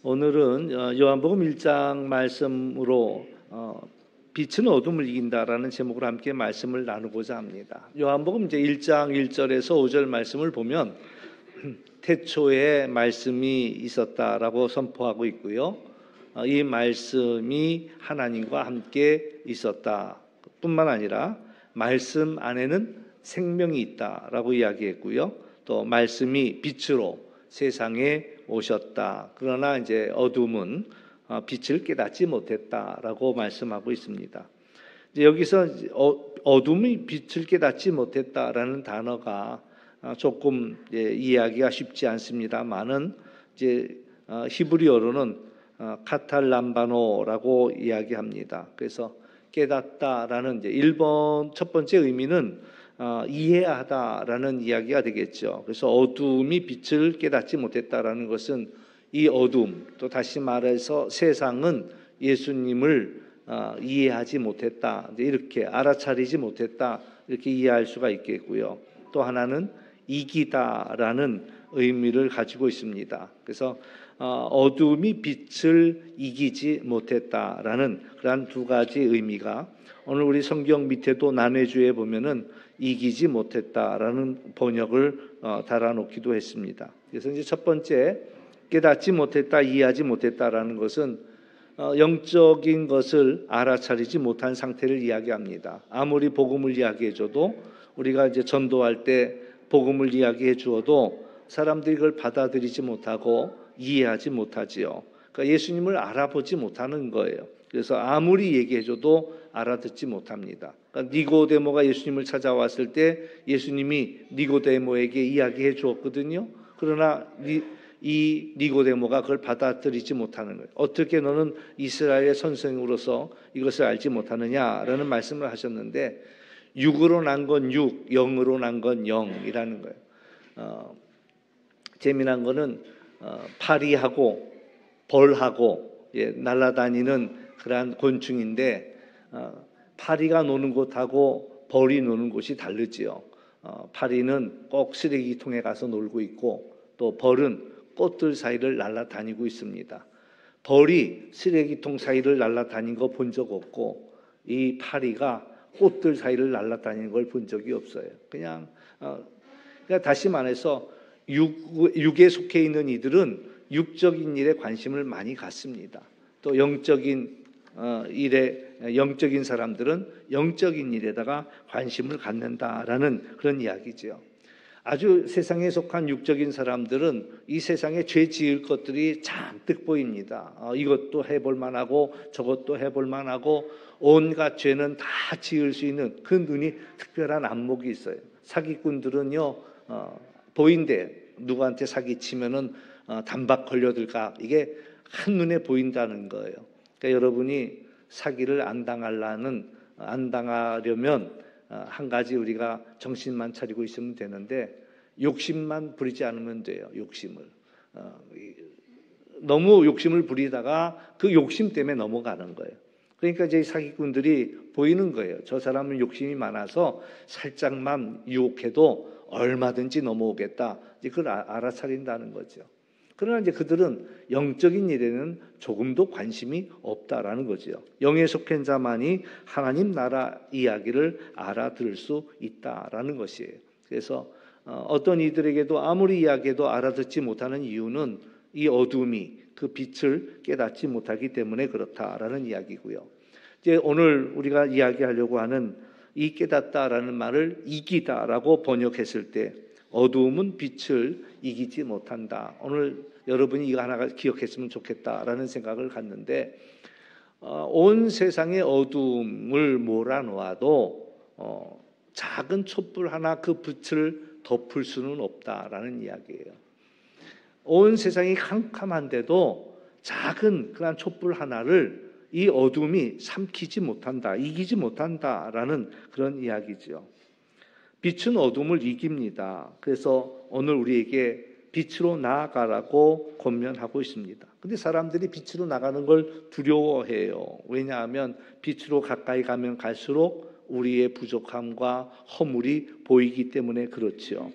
오늘은 요한복음 1장 말씀으로 빛은 어둠을 이긴다라는 제목으로 함께 말씀을 나누고자 합니다. 요한복음 이제 1장 1절에서 5절 말씀을 보면 태초에 말씀이 있었다라고 선포하고 있고요. 이 말씀이 하나님과 함께 있었다 뿐만 아니라 말씀 안에는 생명이 있다라고 이야기했고요. 또 말씀이 빛으로 세상에 오셨다. 그러나 이제 어둠은 빛을 깨닫지 못했다라고 말씀하고 있습니다. 이제 여기서 어둠이 빛을 깨닫지 못했다라는 단어가 조금 이해하기가 쉽지 않습니다만은 이제 히브리어로는 카탈람바노라고 이야기합니다. 그래서 깨닫다라는 이제 1번 첫 번째 의미는 이해하다라는 이야기가 되겠죠. 그래서 어둠이 빛을 깨닫지 못했다라는 것은 이 어둠, 또 다시 말해서 세상은 예수님을 이해하지 못했다, 이렇게 알아차리지 못했다, 이렇게 이해할 수가 있겠고요. 또 하나는 이기다라는 의미를 가지고 있습니다. 그래서 어둠이 빛을 이기지 못했다라는 그러한 두 가지 의미가 오늘 우리 성경 밑에도 난해주에 보면은 이기지 못했다라는 번역을 달아놓기도 했습니다. 그래서 이제 첫 번째 깨닫지 못했다, 이해하지 못했다라는 것은 영적인 것을 알아차리지 못한 상태를 이야기합니다. 아무리 복음을 이야기해줘도 우리가 이제 전도할 때 복음을 이야기해 주어도 사람들이 그걸 받아들이지 못하고 이해하지 못하지요. 그러니까 예수님을 알아보지 못하는 거예요. 그래서 아무리 얘기해줘도 알아듣지 못합니다. 그러니까 니고데모가 예수님을 찾아왔을 때 예수님이 니고데모에게 이야기해 주었거든요. 그러나 이 니고데모가 그걸 받아들이지 못하는 거예요. 어떻게 너는 이스라엘의 선생으로서 이것을 알지 못하느냐라는 말씀을 하셨는데, 육으로 난 건 육, 영으로 난 건 영이라는 거예요. 재미난 거는 파리하고 벌하고 날아다니는 그러한 곤충인데 파리가 노는 곳하고 벌이 노는 곳이 다르지요. 파리는 꼭 쓰레기통에 가서 놀고 있고, 또 벌은 꽃들 사이를 날아다니고 있습니다. 벌이 쓰레기통 사이를 날아다닌 거 본 적 없고, 이 파리가 꽃들 사이를 날아다니는 걸 본 적이 없어요. 그냥 다시 말해서 육에 속해 있는 이들은 육적인 일에 관심을 많이 갖습니다. 또 영적인 일에, 영적인 사람들은 영적인 일에다가 관심을 갖는다라는 그런 이야기죠. 아주 세상에 속한 육적인 사람들은 이 세상에 죄 지을 것들이 잔뜩 보입니다. 이것도 해볼 만하고 저것도 해볼 만하고 온갖 죄는 다 지을 수 있는 그 눈이 특별한 안목이 있어요. 사기꾼들은요, 보인대 누구한테 사기치면은 단박 걸려들까, 이게 한눈에 보인다는 거예요. 그러니까 여러분이 사기를 안 당하려면 한 가지 우리가 정신만 차리고 있으면 되는데, 욕심만 부리지 않으면 돼요. 욕심을 너무 욕심을 부리다가 그 욕심 때문에 넘어가는 거예요. 그러니까 이제 사기꾼들이 보이는 거예요. 저 사람은 욕심이 많아서 살짝만 유혹해도 얼마든지 넘어오겠다, 이제 그걸 알아차린다는 거죠. 그러나 이제 그들은 영적인 일에는 조금도 관심이 없다라는 거죠. 영에 속한 자만이 하나님 나라 이야기를 알아들을 수 있다라는 것이에요. 그래서 어떤 이들에게도 아무리 이야기해도 알아듣지 못하는 이유는 이 어둠이 그 빛을 깨닫지 못하기 때문에 그렇다라는 이야기고요. 이제 오늘 우리가 이야기하려고 하는 이 깨닫다라는 말을 이기다라고 번역했을 때, 어두움은 빛을 이기지 못한다. 오늘 여러분이 이거 하나가 기억했으면 좋겠다라는 생각을 갖는데, 온 세상의 어두움을 몰아놓아도 작은 촛불 하나 그 빛을 덮을 수는 없다라는 이야기예요. 온 세상이 캄캄한데도 작은 그런 촛불 하나를 이 어둠이 삼키지 못한다, 이기지 못한다라는 그런 이야기죠. 빛은 어둠을 이깁니다. 그래서 오늘 우리에게 빛으로 나아가라고 권면하고 있습니다. 근데 사람들이 빛으로 나가는 걸 두려워해요. 왜냐하면 빛으로 가까이 가면 갈수록 우리의 부족함과 허물이 보이기 때문에 그렇죠.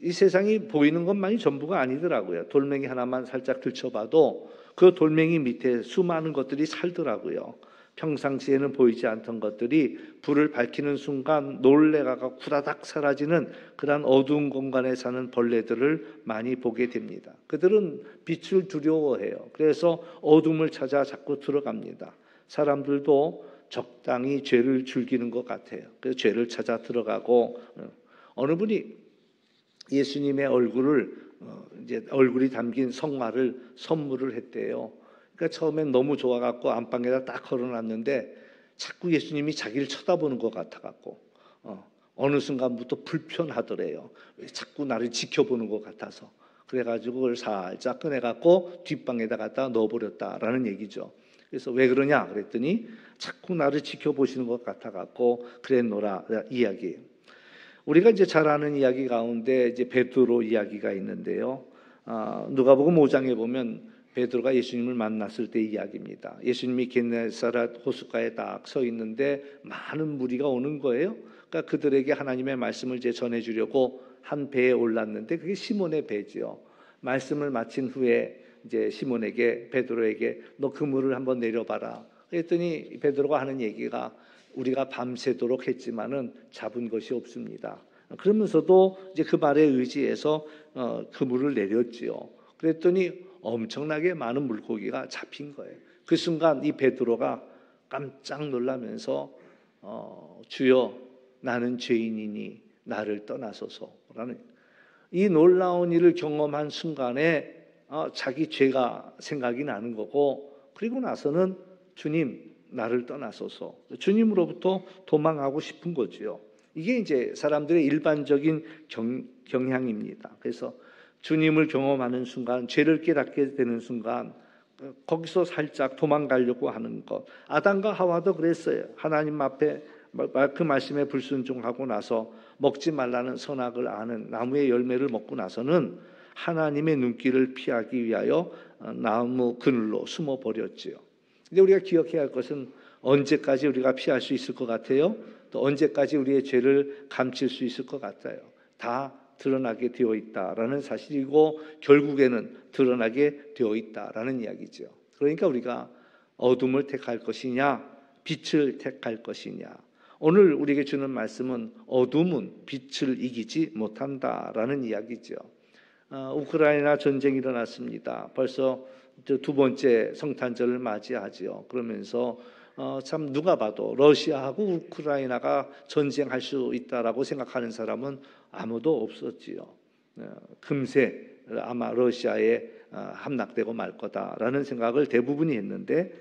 이 세상이 보이는 것만이 전부가 아니더라고요. 돌멩이 하나만 살짝 들춰봐도 그 돌멩이 밑에 수많은 것들이 살더라고요. 평상시에는 보이지 않던 것들이 불을 밝히는 순간 놀래가가 후다닥 사라지는 그런 어두운 공간에 사는 벌레들을 많이 보게 됩니다. 그들은 빛을 두려워해요. 그래서 어둠을 찾아 자꾸 들어갑니다. 사람들도 적당히 죄를 즐기는 것 같아요. 그래서 죄를 찾아 들어가고, 어느 분이 예수님의 얼굴이 담긴 성화를 선물을 했대요. 그러니까 처음엔 너무 좋아갖고 안방에다 딱 걸어놨는데 자꾸 예수님이 자기를 쳐다보는 것 같아갖고 어느 순간부터 불편하더래요. 왜 자꾸 나를 지켜보는 것 같아서. 그래가지고 그걸 살짝 꺼내갖고 뒷방에다 갖다 넣어버렸다라는 얘기죠. 그래서 왜 그러냐 그랬더니 자꾸 나를 지켜보시는 것 같아갖고 그랬노라 이야기예요. 우리가 이제 잘 아는 이야기 가운데 이제 베드로 이야기가 있는데요. 누가복음 5장에 보면 베드로가 예수님을 만났을 때 이야기입니다. 예수님이 게네사렛 호숫가에 딱 서 있는데 많은 무리가 오는 거예요. 그러니까 그들에게 하나님의 말씀을 이제 전해주려고 한 배에 올랐는데 그게 시몬의 배지요. 말씀을 마친 후에 이제 시몬에게 베드로에게 너 그물을 한번 내려봐라. 그랬더니 베드로가 하는 얘기가 우리가 밤새도록 했지만은 잡은 것이 없습니다. 그러면서도 이제 그 말에 의지해서 그물을 내렸지요. 그랬더니 엄청나게 많은 물고기가 잡힌 거예요. 그 순간 이 베드로가 깜짝 놀라면서 주여 나는 죄인이니 나를 떠나소서라는 이 놀라운 일을 경험한 순간에 자기 죄가 생각이 나는 거고 그리고 나서는 주님 나를 떠나소서 주님으로부터 도망하고 싶은 거지요. 이게 이제 사람들의 일반적인 경향입니다. 그래서 주님을 경험하는 순간, 죄를 깨닫게 되는 순간 거기서 살짝 도망가려고 하는 것. 아담과 하와도 그랬어요. 하나님 앞에 그 말씀에 불순종하고 나서 먹지 말라는 선악을 아는 나무의 열매를 먹고 나서는 하나님의 눈길을 피하기 위하여 나무 그늘로 숨어버렸지요. 근데 우리가 기억해야 할 것은 언제까지 우리가 피할 수 있을 것 같아요? 또 언제까지 우리의 죄를 감출 수 있을 것 같아요? 다 드러나게 되어 있다라는 사실이고 결국에는 드러나게 되어 있다라는 이야기죠. 그러니까 우리가 어둠을 택할 것이냐 빛을 택할 것이냐. 오늘 우리에게 주는 말씀은 어둠은 빛을 이기지 못한다라는 이야기죠. 우크라이나 전쟁이 일어났습니다. 벌써 두 번째 성탄절을 맞이하지요. 그러면서 참 누가 봐도 러시아하고 우크라이나가 전쟁할 수 있다라고 생각하는 사람은 아무도 없었지요. 금세 아마 러시아에 함락되고 말 거다라는 생각을 대부분이 했는데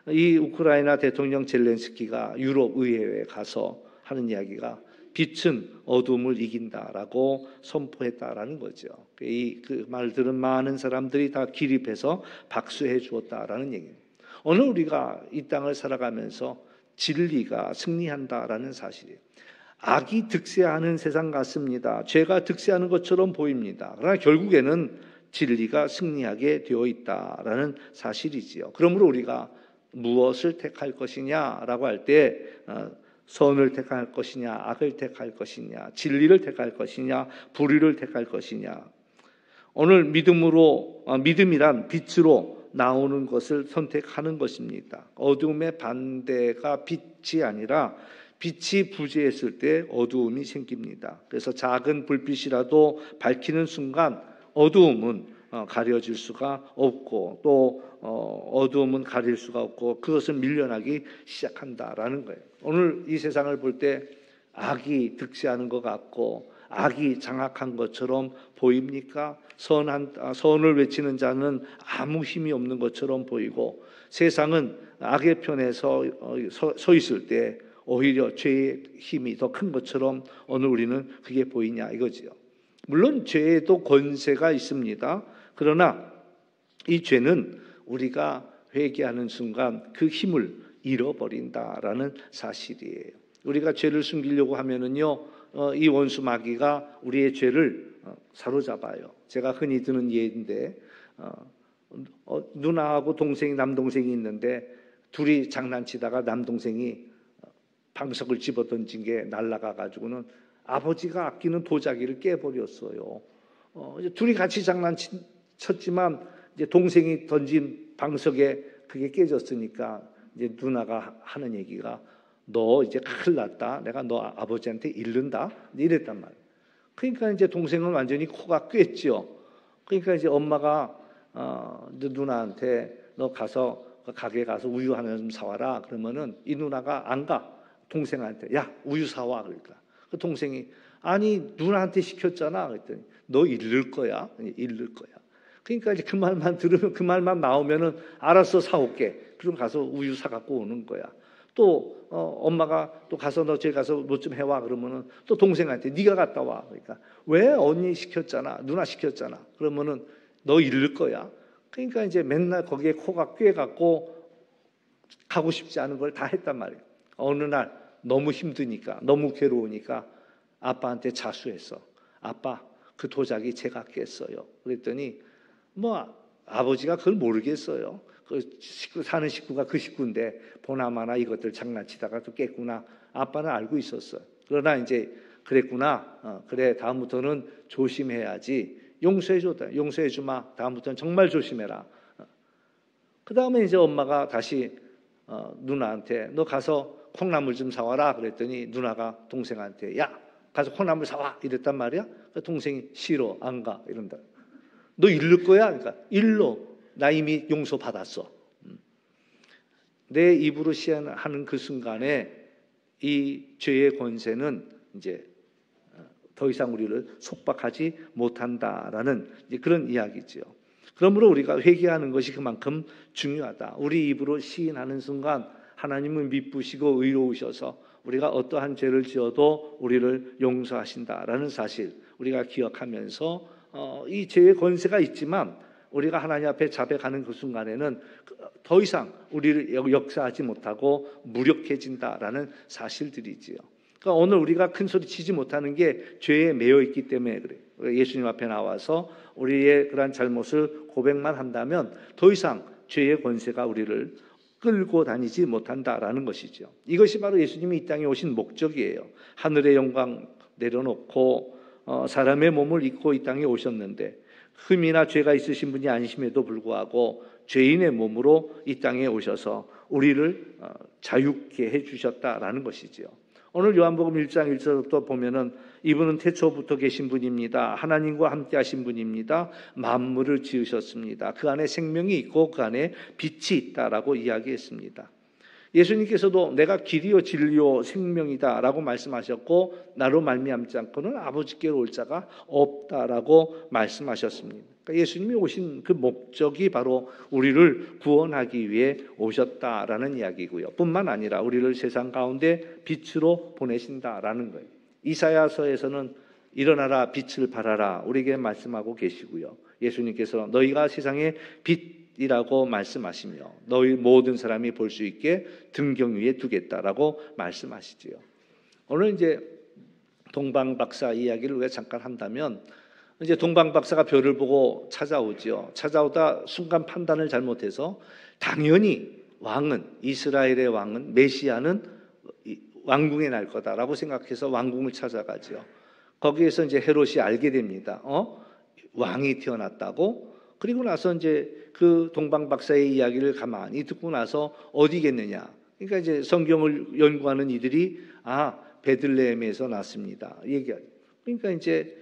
이 우크라이나 대통령 젤렌스키가 유럽 의회에 가서 하는 이야기가 빛은 어둠을 이긴다라고 선포했다라는 거죠. 그 말 들은 많은 사람들이 다 기립해서 박수해 주었다라는 얘기입니다. 오늘 우리가 이 땅을 살아가면서 진리가 승리한다라는 사실이에요. 악이 득세하는 세상 같습니다. 죄가 득세하는 것처럼 보입니다. 그러나 결국에는 진리가 승리하게 되어 있다라는 사실이지요. 그러므로 우리가 무엇을 택할 것이냐라고 할 때 선을 택할 것이냐, 악을 택할 것이냐, 진리를 택할 것이냐, 불의를 택할 것이냐. 오늘 믿음이란 빛으로 나오는 것을 선택하는 것입니다. 어둠의 반대가 빛이 아니라 빛이 부재했을 때 어두움이 생깁니다. 그래서 작은 불빛이라도 밝히는 순간 어두움은 가려질 수가 없고 또 어두움은 가릴 수가 없고 그것은 밀려나기 시작한다라는 거예요. 오늘 이 세상을 볼 때 악이 득세하는 것 같고 악이 장악한 것처럼 보입니까? 선을 외치는 자는 아무 힘이 없는 것처럼 보이고 세상은 악의 편에 서 있을 때 오히려 죄의 힘이 더 큰 것처럼 오늘 우리는 그게 보이냐 이거지요. 물론 죄에도 권세가 있습니다. 그러나 이 죄는 우리가 회개하는 순간 그 힘을 잃어버린다라는 사실이에요. 우리가 죄를 숨기려고 하면은요, 이 원수 마귀가 우리의 죄를 사로잡아요. 제가 흔히 드는 예인데 누나하고 남동생이 있는데 둘이 장난치다가 남동생이 방석을 집어던진 게 날아가 가지고는 아버지가 아끼는 도자기를 깨버렸어요. 이제 둘이 같이 장난쳤지만 이제 동생이 던진 방석에 그게 깨졌으니까 이제 누나가 하는 얘기가 너 이제 큰일 났다. 내가 너 아버지한테 잃는다. 이랬단 말이에요. 그러니까 이제 동생은 완전히 코가 꿰죠. 그러니까 이제 엄마가 누나한테 너 가서 가게 가서 우유 하나 좀 사와라. 그러면은 이 누나가 안 가. 동생한테 야 우유 사와. 그러니까 그 동생이 아니 누나한테 시켰잖아. 그랬더니 너 잃을 거야. 잃을 거야. 그러니까 이제 그 말만 들으면 그 말만 나오면은 알았어 사올게. 그럼 가서 우유 사 갖고 오는 거야. 또 엄마가 또 가서 너 저기 가서 뭐 좀 해와 그러면은 또 동생한테 네가 갔다 와. 그러니까 왜 언니 시켰잖아. 누나 시켰잖아. 그러면은 너 잃을 거야. 그러니까 이제 맨날 거기에 코가 꿰 갖고 가고 싶지 않은 걸 다 했단 말이에요. 어느 날 너무 힘드니까 너무 괴로우니까 아빠한테 자수했어. 아빠 그 도자기 제가 깼어요. 그랬더니 뭐 아버지가 그걸 모르겠어요. 그 식구 사는 식구가 그 식구인데 보나마나 이것들 장난치다가 또 깼구나. 아빠는 알고 있었어요. 그러나 이제 그랬구나. 그래 다음부터는 조심해야지. 용서해줬다. 용서해주마. 다음부터는 정말 조심해라. 그 다음에 이제 엄마가 다시 누나한테 너 가서 콩나물 좀 사와라. 그랬더니 누나가 동생한테 야 가서 콩나물 사와. 이랬단 말이야. 동생이 싫어 안 가. 이런다. 너 잃을 거야. 그러니까 일로 나 이미 용서 받았어. 내 입으로 시행하는 그 순간에 이 죄의 권세는 이제 더 이상 우리를 속박하지 못한다라는 그런 이야기죠. 그러므로 우리가 회개하는 것이 그만큼 중요하다. 우리 입으로 시인하는 순간 하나님은 미쁘시고 의로우셔서 우리가 어떠한 죄를 지어도 우리를 용서하신다라는 사실 우리가 기억하면서 이 죄의 권세가 있지만 우리가 하나님 앞에 자백하는 그 순간에는 더 이상 우리를 역사하지 못하고 무력해진다라는 사실들이지요. 그러니까 오늘 우리가 큰 소리 치지 못하는 게 죄에 매여 있기 때문에 그래요. 예수님 앞에 나와서 우리의 그러한 잘못을 고백만 한다면 더 이상 죄의 권세가 우리를 끌고 다니지 못한다라는 것이죠. 이것이 바로 예수님이 이 땅에 오신 목적이에요. 하늘의 영광 내려놓고 사람의 몸을 입고 이 땅에 오셨는데 흠이나 죄가 있으신 분이 아니심에도 불구하고 죄인의 몸으로 이 땅에 오셔서 우리를 자유케 해주셨다라는 것이지요. 오늘 요한복음 1장 1절부터 보면은 이분은 태초부터 계신 분입니다. 하나님과 함께 하신 분입니다. 만물을 지으셨습니다. 그 안에 생명이 있고 그 안에 빛이 있다라고 이야기했습니다. 예수님께서도 내가 길이요 진리요 생명이다라고 말씀하셨고 나로 말미암지 않고는 아버지께로 올 자가 없다라고 말씀하셨습니다. 그러니까 예수님이 오신 그 목적이 바로 우리를 구원하기 위해 오셨다라는 이야기고요. 뿐만 아니라 우리를 세상 가운데 빛으로 보내신다라는 거예요. 이사야서에서는 일어나라 빛을 발하라 우리에게 말씀하고 계시고요. 예수님께서 너희가 세상의 빛이라고 말씀하시며 너희 모든 사람이 볼 수 있게 등경 위에 두겠다라고 말씀하시지요. 오늘 이제 동방박사 이야기를 우리가 잠깐 한다면 이제 동방박사가 별을 보고 찾아오죠. 찾아오다 순간 판단을 잘못해서 당연히 왕은 이스라엘의 왕은 메시아는 왕궁에 날 거다라고 생각해서 왕궁을 찾아가죠. 거기에서 이제 헤롯이 알게 됩니다. 왕이 태어났다고. 그리고 나서 이제 그 동방박사의 이야기를 가만히 듣고 나서 어디겠느냐. 그러니까 이제 성경을 연구하는 이들이 베들레헴에서 났습니다. 얘기하죠. 그러니까 이제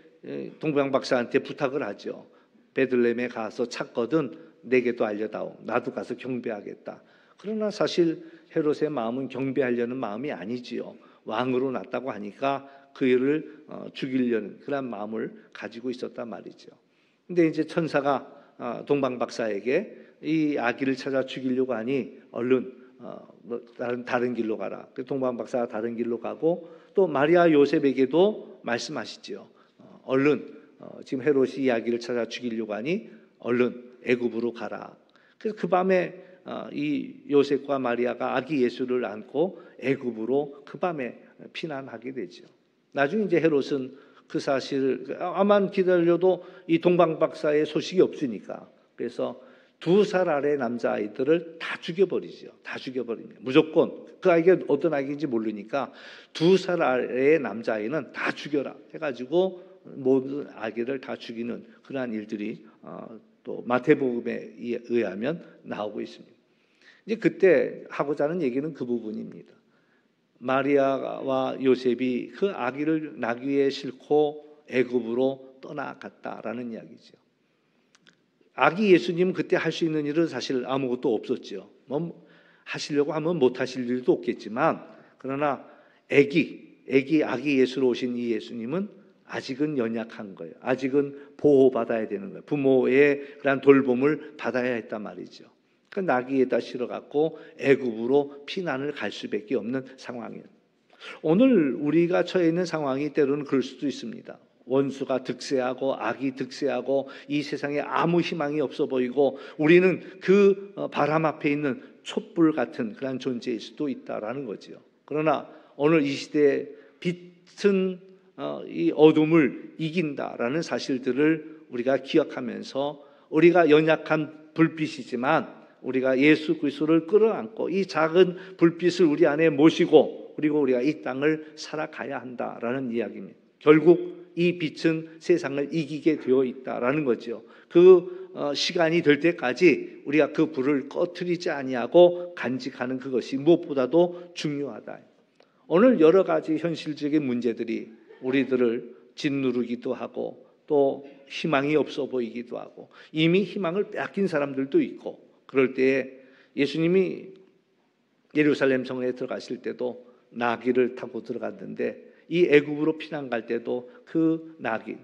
동방박사한테 부탁을 하죠. 베들레헴에 가서 찾거든 내게도 알려다오. 나도 가서 경배하겠다. 그러나 사실 헤롯의 마음은 경배하려는 마음이 아니지요. 왕으로 났다고 하니까 그를 죽이려는 그런 마음을 가지고 있었단 말이죠. 근데 이제 천사가 동방박사에게 이 아기를 찾아 죽이려고 하니 얼른 다른 길로 가라. 동방박사가 다른 길로 가고 또 마리아 요셉에게도 말씀하시지요. 얼른 지금 헤롯이 이 아기를 찾아 죽이려고 하니 얼른 애굽으로 가라. 그래서 그 밤에 이 요셉과 마리아가 아기 예수를 안고 애굽으로 그 밤에 피난하게 되죠. 나중에 이제 헤롯은 그 사실을 아만 기다려도 이 동방박사의 소식이 없으니까 그래서 2살 아래 남자아이들을 다 죽여버리죠. 다 죽여버립니다. 무조건 그 아이가 어떤 아이인지 모르니까 2살 아래의 남자아이는 다 죽여라 해가지고 모든 아기를 다 죽이는 그러한 일들이 또 마태복음에 의하면 나오고 있습니다. 이제 그때 하고자 하는 얘기는 그 부분입니다. 마리아와 요셉이 그 아기를 나귀에 싣고 애굽으로 떠나갔다라는 이야기죠. 아기 예수님은 그때 할 수 있는 일은 사실 아무것도 없었죠. 뭐 하시려고 하면 못 하실 일도 없겠지만, 그러나 아기 예수로 오신 이 예수님은 아직은 연약한 거예요. 아직은 보호받아야 되는 거예요. 부모의 그런 돌봄을 받아야 했단 말이죠. 그 나귀에다 실어갖고 애굽으로 피난을 갈 수밖에 없는 상황이에요. 오늘 우리가 처해 있는 상황이 때로는 그럴 수도 있습니다. 원수가 득세하고 악이 득세하고 이 세상에 아무 희망이 없어 보이고 우리는 그 바람 앞에 있는 촛불 같은 그런 존재일 수도 있다라는 거죠. 그러나 오늘 이 시대에 빛은 이 어둠을 이긴다라는 사실들을 우리가 기억하면서 우리가 연약한 불빛이지만 우리가 예수 그리스도를 끌어안고 이 작은 불빛을 우리 안에 모시고 그리고 우리가 이 땅을 살아가야 한다라는 이야기입니다. 결국 이 빛은 세상을 이기게 되어 있다라는 거죠. 그 시간이 될 때까지 우리가 그 불을 꺼트리지 아니하고 간직하는 그것이 무엇보다도 중요하다. 오늘 여러 가지 현실적인 문제들이 우리들을 짓누르기도 하고 또 희망이 없어 보이기도 하고 이미 희망을 빼앗긴 사람들도 있고, 그럴 때에 예수님이 예루살렘 성에 들어가실 때도 나귀를 타고 들어갔는데 이 애굽으로 피난 갈 때도 그 나귀,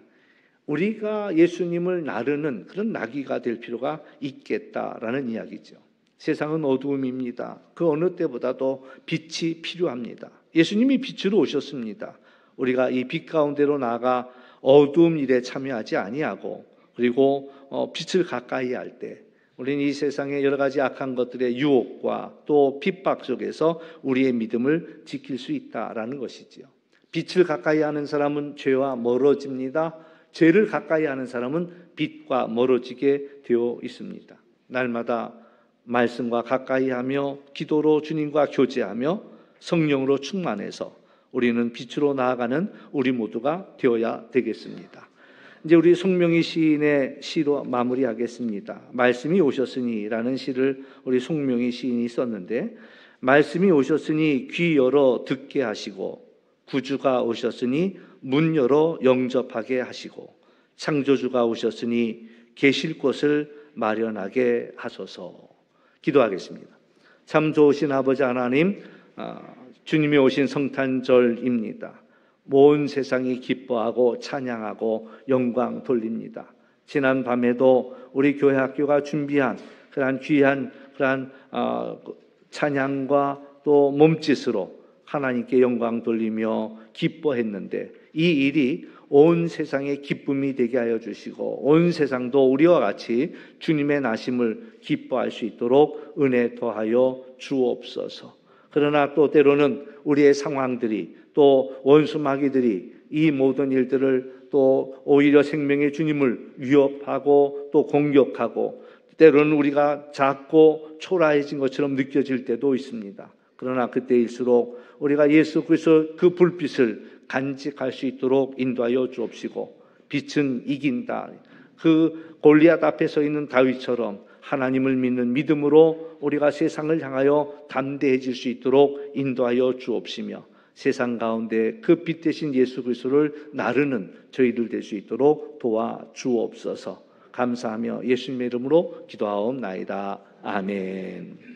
우리가 예수님을 나르는 그런 나귀가 될 필요가 있겠다라는 이야기죠. 세상은 어두움입니다. 그 어느 때보다도 빛이 필요합니다. 예수님이 빛으로 오셨습니다. 우리가 이 빛 가운데로 나아가 어두움 일에 참여하지 아니하고 그리고 빛을 가까이 할 때 우리는 이 세상의 여러 가지 악한 것들의 유혹과 또 핍박 속에서 우리의 믿음을 지킬 수 있다라는 것이지요. 빛을 가까이 하는 사람은 죄와 멀어집니다. 죄를 가까이 하는 사람은 빛과 멀어지게 되어 있습니다. 날마다 말씀과 가까이 하며 기도로 주님과 교제하며 성령으로 충만해서 우리는 빛으로 나아가는 우리 모두가 되어야 되겠습니다. 이제 우리 송명희 시인의 시로 마무리하겠습니다. 말씀이 오셨으니라는 시를 우리 송명희 시인이 썼는데, 말씀이 오셨으니 귀 열어 듣게 하시고 구주가 오셨으니 문 열어 영접하게 하시고 창조주가 오셨으니 계실 곳을 마련하게 하소서. 기도하겠습니다. 참 좋으신 아버지 하나님, 주님이 오신 성탄절입니다. 온 세상이 기뻐하고 찬양하고 영광 돌립니다. 지난 밤에도 우리 교회 학교가 준비한 그러한 귀한 그러한 찬양과 또 몸짓으로 하나님께 영광 돌리며 기뻐했는데 이 일이 온 세상의 기쁨이 되게 하여 주시고 온 세상도 우리와 같이 주님의 나심을 기뻐할 수 있도록 은혜 더하여 주옵소서. 그러나 또 때로는 우리의 상황들이 또 원수 마귀들이 이 모든 일들을 또 오히려 생명의 주님을 위협하고 또 공격하고 때로는 우리가 작고 초라해진 것처럼 느껴질 때도 있습니다. 그러나 그때일수록 우리가 예수 그리스도 그 불빛을 간직할 수 있도록 인도하여 주옵시고 빛은 이긴다. 그 골리앗 앞에 서 있는 다윗처럼 하나님을 믿는 믿음으로 우리가 세상을 향하여 담대해질 수 있도록 인도하여 주옵시며 세상 가운데 그 빛 대신 예수 그리스도를 나르는 저희들 될 수 있도록 도와 주옵소서. 감사하며 예수님의 이름으로 기도하옵나이다. 아멘.